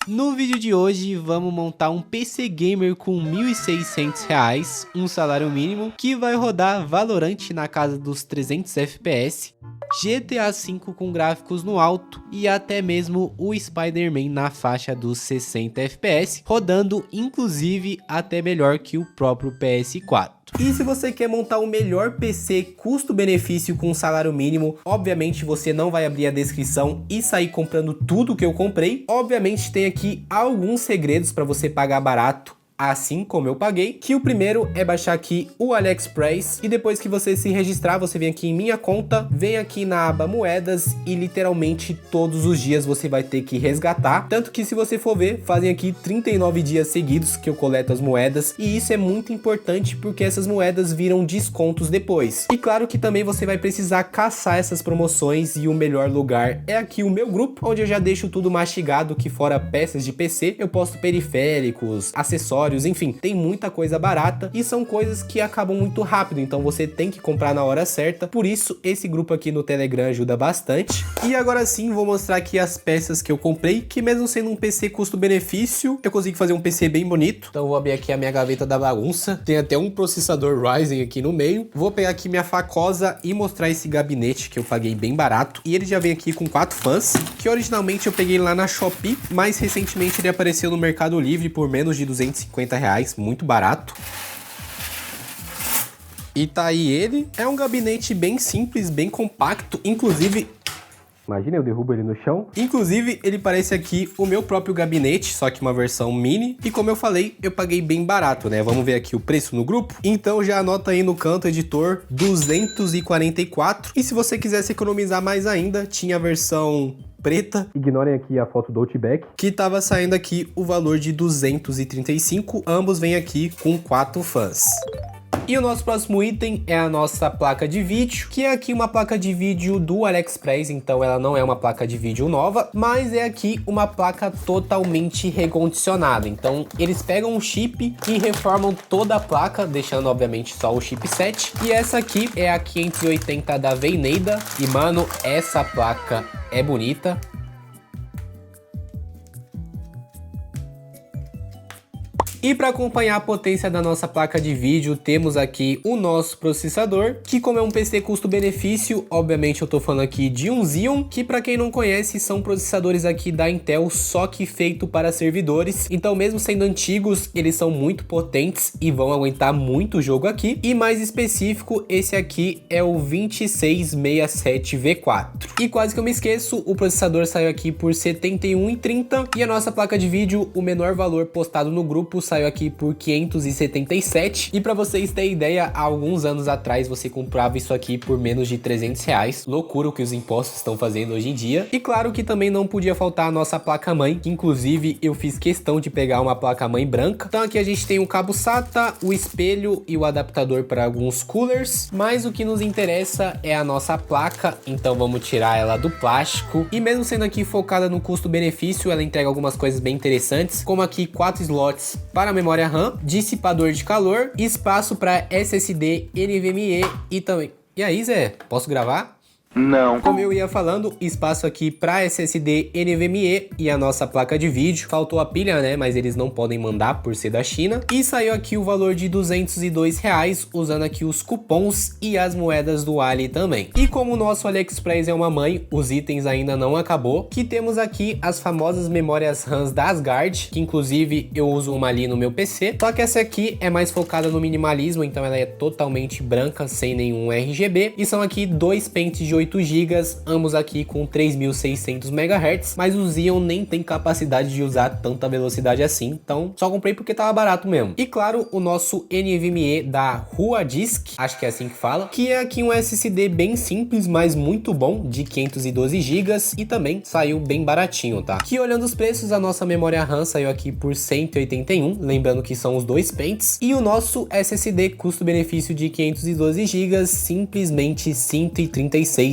No vídeo de hoje vamos montar um PC Gamer com R$ 1.600, um salário mínimo, que vai rodar Valorant na casa dos 300 FPS, GTA V com gráficos no alto e até mesmo o Spider-Man na faixa dos 60 FPS, rodando inclusive até melhor que o próprio PS4. E se você quer montar o melhor PC custo-benefício com salário mínimo, obviamente você não vai abrir a descrição e sair comprando tudo que eu comprei. Obviamente tem aqui alguns segredos para você pagar barato, assim como eu paguei, que o primeiro é baixar aqui o AliExpress e depois que você se registrar, você vem aqui em minha conta, vem aqui na aba moedas e literalmente todos os dias você vai ter que resgatar, tanto que se você for ver, fazem aqui 39 dias seguidos que eu coleto as moedas e isso é muito importante porque essas moedas viram descontos depois. E claro que também você vai precisar caçar essas promoções e o melhor lugar é aqui o meu grupo, onde eu já deixo tudo mastigado, que fora peças de PC, eu posto periféricos, acessórios, enfim, tem muita coisa barata e são coisas que acabam muito rápido, então você tem que comprar na hora certa. Por isso, esse grupo aqui no Telegram ajuda bastante. E agora sim, vou mostrar aqui as peças que eu comprei, que mesmo sendo um PC custo-benefício, eu consigo fazer um PC bem bonito. Então vou abrir aqui a minha gaveta da bagunça. Tem até um processador Ryzen aqui no meio. Vou pegar aqui minha facosa e mostrar esse gabinete que eu paguei bem barato. E ele já vem aqui com 4 fãs, que originalmente eu peguei lá na Shopee, mas recentemente ele apareceu no Mercado Livre por menos de R$250, muito barato. E tá aí ele. É um gabinete bem simples, bem compacto, inclusive... Imagina, eu derrubo ele no chão. Inclusive, ele parece aqui o meu próprio gabinete, só que uma versão mini. E como eu falei, eu paguei bem barato, né? Vamos ver aqui o preço no grupo. Então já anota aí no canto, editor, 244. E se você quisesse economizar mais ainda, tinha a versão preta, ignorem aqui a foto do Outback, que tava saindo aqui o valor de 235, ambos vêm aqui com 4 fãs. E o nosso próximo item é a nossa placa de vídeo, que é aqui uma placa de vídeo do AliExpress, então ela não é uma placa de vídeo nova, mas é aqui uma placa totalmente recondicionada. Então eles pegam um chip e reformam toda a placa, deixando obviamente só o chipset. E essa aqui é a 580 da Veneda, e mano, essa placa é bonita. E para acompanhar a potência da nossa placa de vídeo, temos aqui o nosso processador, que como é um PC custo-benefício, obviamente eu tô falando aqui de um Xeon, que para quem não conhece, são processadores aqui da Intel, só que feito para servidores. Então mesmo sendo antigos, eles são muito potentes e vão aguentar muito jogo aqui. E mais específico, esse aqui é o 2667V4. E quase que eu me esqueço, o processador saiu aqui por R$ 71,30 e a nossa placa de vídeo, o menor valor postado no grupo, saiu aqui por 577. E para vocês terem ideia, há alguns anos atrás você comprava isso aqui por menos de R$300. Loucura o que os impostos estão fazendo hoje em dia. E claro que também não podia faltar a nossa placa-mãe, que inclusive eu fiz questão de pegar uma placa-mãe branca. Então aqui a gente tem o cabo SATA, o espelho e o adaptador para alguns coolers. Mas o que nos interessa é a nossa placa, então vamos tirar ela do plástico. E mesmo sendo aqui focada no custo-benefício, ela entrega algumas coisas bem interessantes, como aqui 4 slots para memória RAM, dissipador de calor, espaço para SSD NVMe e também... E aí, Zé, posso gravar? Não. Como eu ia falando, espaço aqui para SSD NVMe e a nossa placa de vídeo. Faltou a pilha, né? Mas eles não podem mandar por ser da China. E saiu aqui o valor de R$202, usando aqui os cupons e as moedas do Ali também. E como o nosso AliExpress é uma mãe, os itens ainda não acabou. Que temos aqui as famosas memórias RAM da Asgard, que inclusive eu uso uma ali no meu PC. Só que essa aqui é mais focada no minimalismo, então ela é totalmente branca, sem nenhum RGB. E são aqui 2 pentes de 8 GB, ambos aqui com 3.600 MHz, mas o Xeon nem tem capacidade de usar tanta velocidade assim, então só comprei porque tava barato mesmo. E claro, o nosso NVMe da Huadisk, acho que é assim que fala, que é aqui um SSD bem simples, mas muito bom, de 512 GB e também saiu bem baratinho, tá? Que olhando os preços, a nossa memória RAM saiu aqui por 181, lembrando que são os 2 pentes, e o nosso SSD custo-benefício de 512 GB simplesmente 136,29.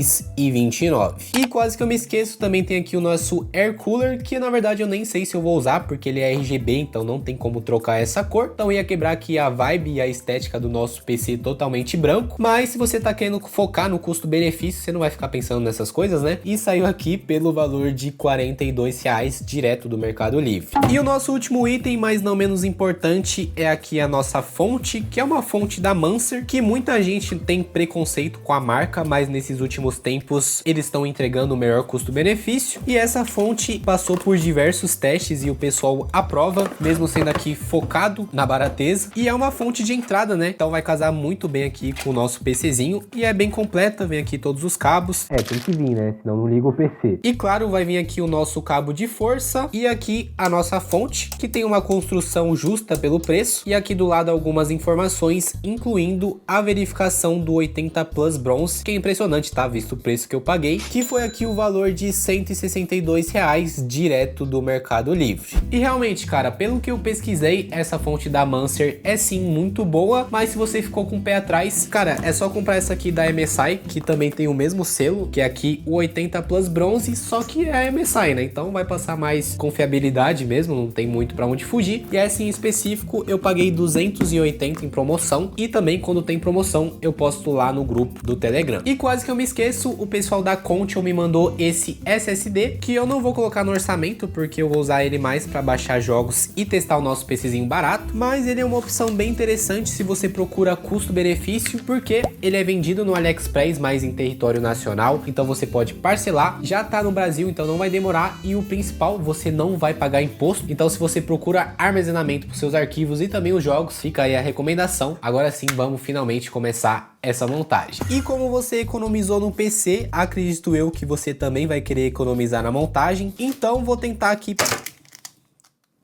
E quase que eu me esqueço, também tem aqui o nosso Air Cooler, que na verdade eu nem sei se eu vou usar, porque ele é RGB, então não tem como trocar essa cor. Então ia quebrar aqui a vibe e a estética do nosso PC totalmente branco. Mas se você tá querendo focar no custo-benefício, você não vai ficar pensando nessas coisas, né? E saiu aqui pelo valor de R$42 direto do Mercado Livre. E o nosso último item, mas não menos importante, é aqui a nossa fonte, que é uma fonte da Mancer, que muita gente tem preconceito com a marca, mas nesses últimos tempos eles estão entregando o melhor custo-benefício. E essa fonte passou por diversos testes e o pessoal aprova, mesmo sendo aqui focado na barateza. E é uma fonte de entrada, né? Então vai casar muito bem aqui com o nosso PCzinho. E é bem completa, vem aqui todos os cabos. É, tem que vir, né? Senão não liga o PC. E claro, vai vir aqui o nosso cabo de força e aqui a nossa fonte, que tem uma construção justa pelo preço. E aqui do lado algumas informações, incluindo a verificação do 80 Plus Bronze, que é impressionante, tá? Visto o preço que eu paguei, que foi aqui o valor de R$162 direto do Mercado Livre. E realmente, cara, pelo que eu pesquisei, essa fonte da Mancer é sim muito boa, mas se você ficou com o pé atrás, cara, é só comprar essa aqui da MSI, que também tem o mesmo selo, que é aqui o 80 Plus Bronze, só que é a MSI, né? Então vai passar mais confiabilidade mesmo, não tem muito pra onde fugir. E essa em específico eu paguei 280 em promoção, e também quando tem promoção eu posto lá no grupo do Telegram. E quase que eu me esqueço, o pessoal da Contium me mandou esse SSD, que eu não vou colocar no orçamento, porque eu vou usar ele mais para baixar jogos e testar o nosso PCzinho barato, mas ele é uma opção bem interessante se você procura custo-benefício, porque ele é vendido no AliExpress, mas em território nacional, então você pode parcelar, já tá no Brasil, então não vai demorar, e o principal, você não vai pagar imposto. Então se você procura armazenamento para seus arquivos e também os jogos, fica aí a recomendação. Agora sim, vamos finalmente começar essa montagem. E como você economizou no PC, acredito eu que você também vai querer economizar na montagem, então vou tentar aqui...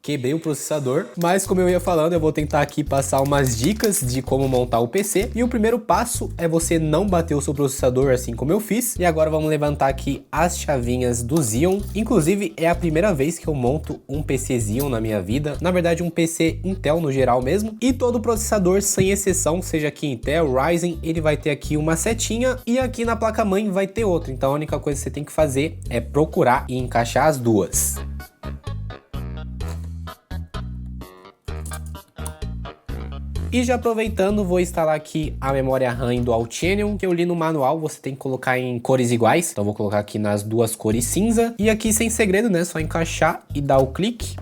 Quebrei o processador, mas como eu ia falando, eu vou tentar aqui passar umas dicas de como montar o PC. E o primeiro passo é você não bater o seu processador assim como eu fiz. E agora vamos levantar aqui as chavinhas do Xeon. Inclusive é a primeira vez que eu monto um PC Xeon na minha vida. Na verdade um PC Intel no geral mesmo. E todo processador sem exceção, seja aqui Intel, Ryzen, ele vai ter aqui uma setinha e aqui na placa-mãe vai ter outra. Então a única coisa que você tem que fazer é procurar e encaixar as duas. E já aproveitando, vou instalar aqui a memória RAM do Alchanion, que eu li no manual, você tem que colocar em cores iguais. Então vou colocar aqui nas duas cores cinza. E aqui sem segredo, né? Só encaixar e dar o clique.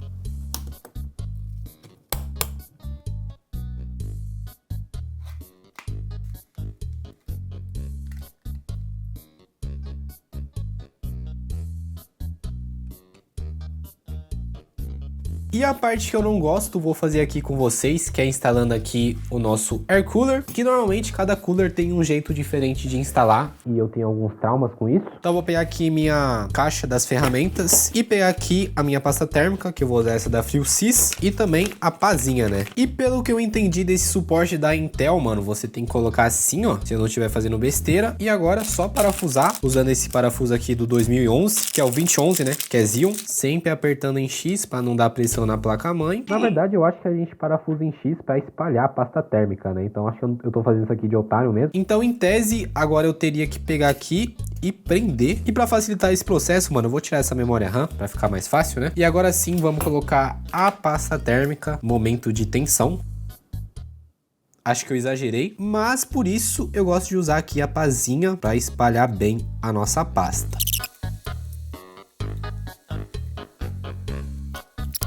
E a parte que eu não gosto, vou fazer aqui com vocês, que é instalando aqui o nosso Air Cooler, que normalmente cada cooler tem um jeito diferente de instalar, e eu tenho alguns traumas com isso. Então eu vou pegar aqui minha caixa das ferramentas, e pegar aqui a minha pasta térmica, que eu vou usar essa da FreeSys, e também a pazinha, né? E pelo que eu entendi desse suporte da Intel, mano, você tem que colocar assim, ó, se eu não estiver fazendo besteira, e agora só parafusar, usando esse parafuso aqui do 2011, que é o 2011, né, que é Xeon, sempre apertando em X para não dar pressão na placa-mãe. Na verdade, eu acho que a gente parafusa em X para espalhar a pasta térmica, né? Então, acho que eu tô fazendo isso aqui de otário mesmo. Então, em tese, agora eu teria que pegar aqui e prender. E para facilitar esse processo, mano, eu vou tirar essa memória RAM para ficar mais fácil, né? E agora sim, vamos colocar a pasta térmica, momento de tensão. Acho que eu exagerei, mas por isso eu gosto de usar aqui a pazinha para espalhar bem a nossa pasta.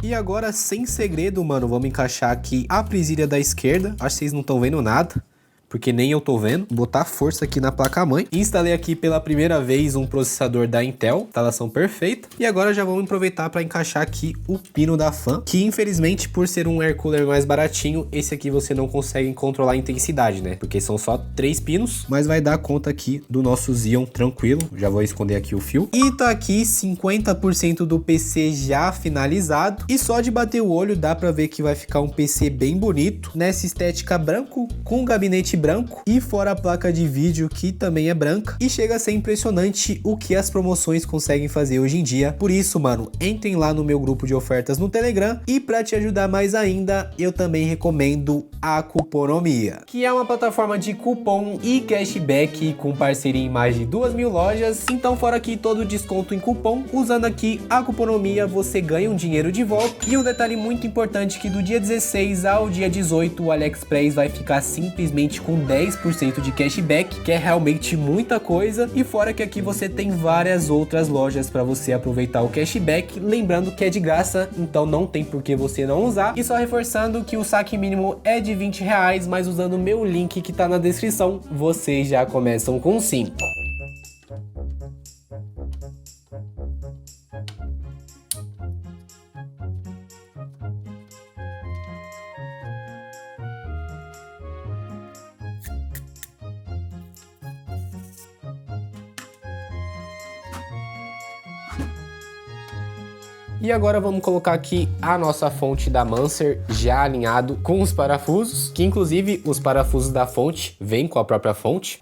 E agora, sem segredo, mano, vamos encaixar aqui a presilha da esquerda. Acho que vocês não estão vendo nada, porque nem eu tô vendo. Botar força aqui na placa-mãe. Instalei aqui pela primeira vez um processador da Intel, instalação perfeita. E agora já vamos aproveitar para encaixar aqui o pino da fan, que infelizmente por ser um air cooler mais baratinho, esse aqui você não consegue controlar a intensidade, né? Porque são só 3 pinos, mas vai dar conta aqui do nosso Xeon tranquilo. Já vou esconder aqui o fio. E tá aqui 50% do PC já finalizado. E só de bater o olho dá para ver que vai ficar um PC bem bonito, nessa estética branco, com um gabinete branco e fora a placa de vídeo que também é branca, e chega a ser impressionante o que as promoções conseguem fazer hoje em dia. Por isso, mano, entrem lá no meu grupo de ofertas no Telegram, e para te ajudar mais ainda, eu também recomendo a Cuponomia, que é uma plataforma de cupom e cashback com parceria em mais de 2.000 lojas. Então, fora aqui todo o desconto em cupom, usando aqui a Cuponomia você ganha um dinheiro de volta. E um detalhe muito importante, que do dia 16 ao dia 18 o AliExpress vai ficar simplesmente com 10% de cashback, que é realmente muita coisa. E fora que aqui você tem várias outras lojas para você aproveitar o cashback, lembrando que é de graça, então não tem por que você não usar. E só reforçando que o saque mínimo é de R$20, mas usando o meu link que tá na descrição, vocês já começam com 5. E agora vamos colocar aqui a nossa fonte da Mancer já alinhado com os parafusos, que inclusive os parafusos da fonte vêm com a própria fonte.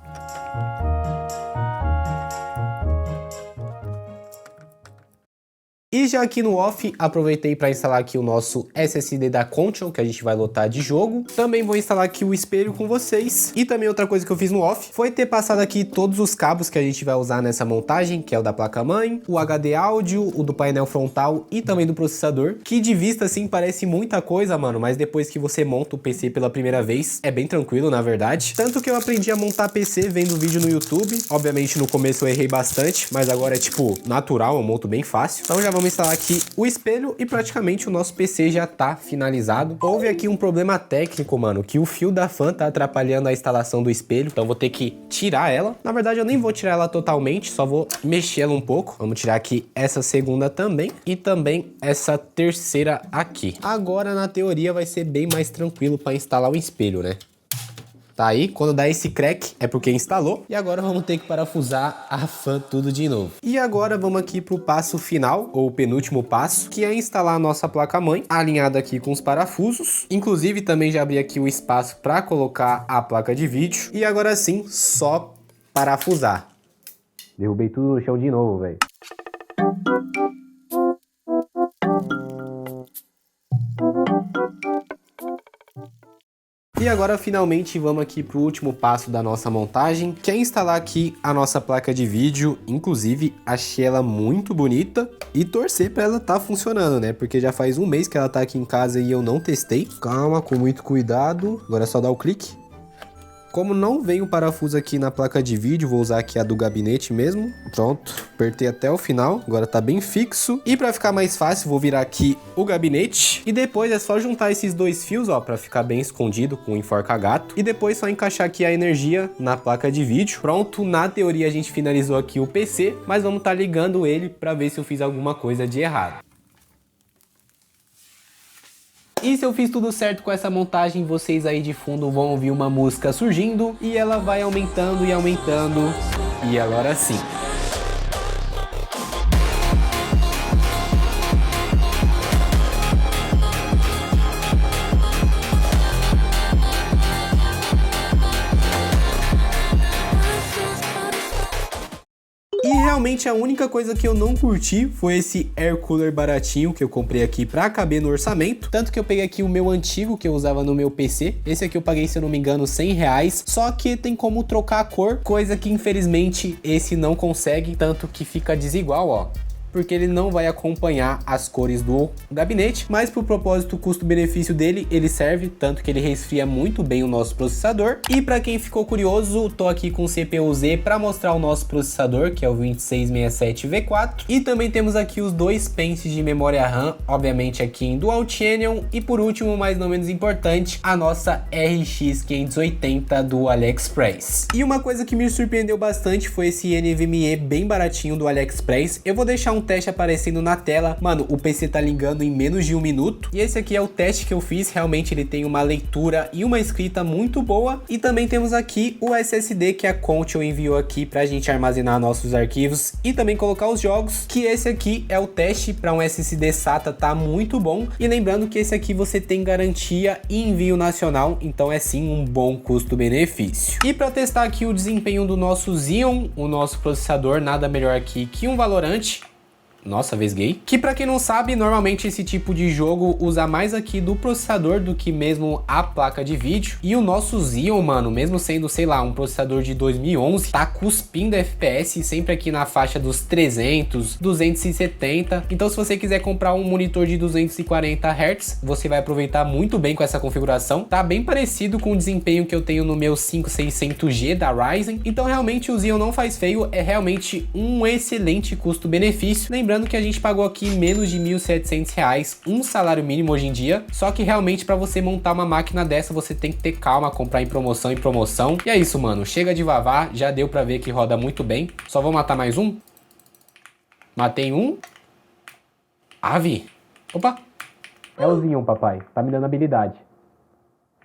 E já aqui no off, aproveitei para instalar aqui o nosso SSD da Contion, que a gente vai lotar de jogo. Também vou instalar aqui o espelho com vocês. E também outra coisa que eu fiz no off foi ter passado aqui todos os cabos que a gente vai usar nessa montagem, que é o da placa-mãe, o HD áudio, o do painel frontal e também do processador, que de vista assim parece muita coisa, mano, mas depois que você monta o PC pela primeira vez, é bem tranquilo, na verdade. Tanto que eu aprendi a montar PC vendo vídeo no YouTube. Obviamente no começo eu errei bastante, mas agora é tipo natural, eu monto bem fácil. Então já vamos instalar aqui o espelho e praticamente o nosso PC já tá finalizado. Houve aqui um problema técnico, mano, que o fio da fan tá atrapalhando a instalação do espelho, então vou ter que tirar ela. Na verdade eu nem vou tirar ela totalmente, só vou mexer ela um pouco. Vamos tirar aqui essa segunda também e também essa terceira aqui. Agora na teoria vai ser bem mais tranquilo para instalar o espelho, né? Tá aí, quando dá esse crack é porque instalou. E agora vamos ter que parafusar a fan tudo de novo. E agora vamos aqui pro passo final, ou penúltimo passo, que é instalar a nossa placa-mãe, alinhada aqui com os parafusos. Inclusive também já abri aqui o espaço para colocar a placa de vídeo. E agora sim, só parafusar. Derrubei tudo no chão de novo, velho. E agora finalmente vamos aqui para o último passo da nossa montagem, que é instalar aqui a nossa placa de vídeo. Inclusive achei ela muito bonita e torcer para ela tá funcionando, né? Porque já faz um mês que ela tá aqui em casa e eu não testei. Calma, com muito cuidado. Agora é só dar o clique. Como não vem o parafuso aqui na placa de vídeo, vou usar aqui a do gabinete mesmo. Pronto, apertei até o final, agora tá bem fixo. E para ficar mais fácil, vou virar aqui o gabinete. E depois é só juntar esses dois fios, ó, para ficar bem escondido com o enforca-gato. E depois só encaixar aqui a energia na placa de vídeo. Pronto, na teoria a gente finalizou aqui o PC, mas vamos estar ligando ele para ver se eu fiz alguma coisa de errado. E se eu fiz tudo certo com essa montagem, vocês aí de fundo vão ouvir uma música surgindo e ela vai aumentando e aumentando. E agora sim. E realmente a única coisa que eu não curti foi esse air cooler baratinho que eu comprei aqui pra caber no orçamento. Tanto que eu peguei aqui o meu antigo que eu usava no meu PC. Esse aqui eu paguei, se eu não me engano, R$100. Só que tem como trocar a cor, coisa que infelizmente esse não consegue. Tanto que fica desigual, ó. Porque ele não vai acompanhar as cores do gabinete, mas pro propósito custo-benefício dele, ele serve, tanto que ele resfria muito bem o nosso processador. E para quem ficou curioso, tô aqui com o CPU-Z para mostrar o nosso processador, que é o 2667V4. E também temos aqui os dois pentes de memória RAM, obviamente aqui em Dual Channel. E por último, mas não menos importante, a nossa RX 580 do AliExpress. E uma coisa que me surpreendeu bastante foi esse NVMe bem baratinho do AliExpress. Eu vou deixar um um teste aparecendo na tela. Mano, o PC tá ligando em menos de 1 minuto. E esse aqui é o teste que eu fiz. Realmente ele tem uma leitura e uma escrita muito boa. E também temos aqui o SSD que a Contel enviou aqui pra gente armazenar nossos arquivos e também colocar os jogos, que esse aqui é o teste para um SSD SATA, tá muito bom. E lembrando que esse aqui você tem garantia e envio nacional, então é sim um bom custo-benefício. E para testar aqui o desempenho do nosso Xeon, o nosso processador, nada melhor aqui que um Valorant. Nossa, vesguei. Que pra quem não sabe, normalmente esse tipo de jogo usa mais aqui do processador do que mesmo a placa de vídeo. E o nosso Xeon, mano, mesmo sendo, sei lá, um processador de 2011, tá cuspindo FPS sempre aqui na faixa dos 300, 270. Então se você quiser comprar um monitor de 240 Hz, você vai aproveitar muito bem com essa configuração. Tá bem parecido com o desempenho que eu tenho no meu 5600G da Ryzen. Então realmente o Xeon não faz feio, é realmente um excelente custo-benefício. Lembrando que a gente pagou aqui menos de R$ 1.700, um salário mínimo hoje em dia, só que realmente para você montar uma máquina dessa você tem que ter calma, comprar em promoção. E é isso, mano, chega de vavá, já deu para ver que roda muito bem. Só vou matar mais um. Matei um. Ave. Opa. É o Xeon, papai, tá me dando habilidade.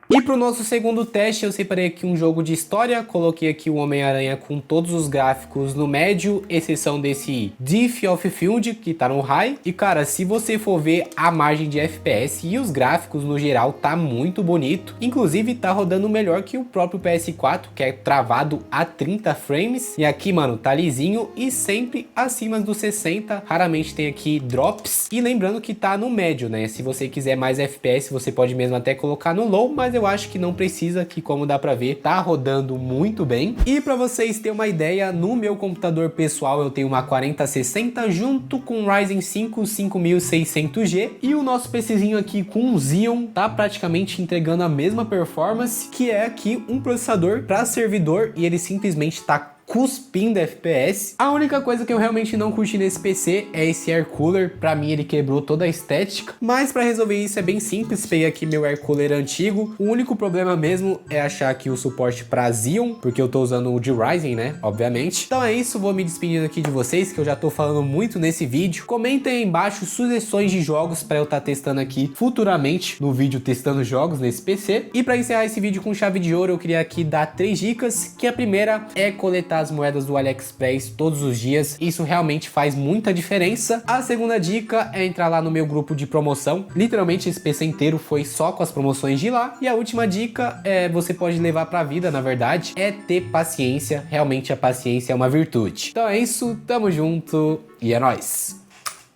E para o nosso segundo teste eu separei aqui um jogo de história, coloquei aqui o Homem-Aranha com todos os gráficos no médio, exceção desse Diff of Field que tá no high. E cara, se você for ver a margem de FPS e os gráficos no geral tá muito bonito, inclusive tá rodando melhor que o próprio PS4, que é travado a 30 frames. E aqui, mano, tá lisinho e sempre acima dos 60, raramente tem aqui drops. E lembrando que tá no médio, né? Se você quiser mais FPS, você pode mesmo até colocar no low, mas eu acho que não precisa, que como dá pra ver, tá rodando muito bem. E pra vocês terem uma ideia, no meu computador pessoal eu tenho uma 4060 junto com um Ryzen 5 5600G e o nosso PCzinho aqui com um Xeon tá praticamente entregando a mesma performance, que é aqui um processador para servidor, e ele simplesmente tá cuspindo FPS. A única coisa que eu realmente não curti nesse PC é esse air cooler. Pra mim ele quebrou toda a estética, mas pra resolver isso é bem simples. Peguei aqui meu air cooler antigo. O único problema mesmo é achar aqui o suporte pra Xeon, porque eu tô usando o de Ryzen, né, obviamente. Então é isso, vou me despedindo aqui de vocês, que eu já tô falando muito nesse vídeo. Comentem aí embaixo sugestões de jogos pra eu estar testando aqui futuramente no vídeo testando jogos nesse PC. E pra encerrar esse vídeo com chave de ouro, eu queria aqui dar 3 dicas, que a primeira é coletar as moedas do AliExpress todos os dias. Isso realmente faz muita diferença. A segunda dica é entrar lá no meu grupo de promoção. Literalmente esse PC inteiro foi só com as promoções de lá. E a última dica é, você pode levar pra vida, na verdade, é ter paciência. Realmente a paciência é uma virtude. Então é isso, tamo junto e é nóis!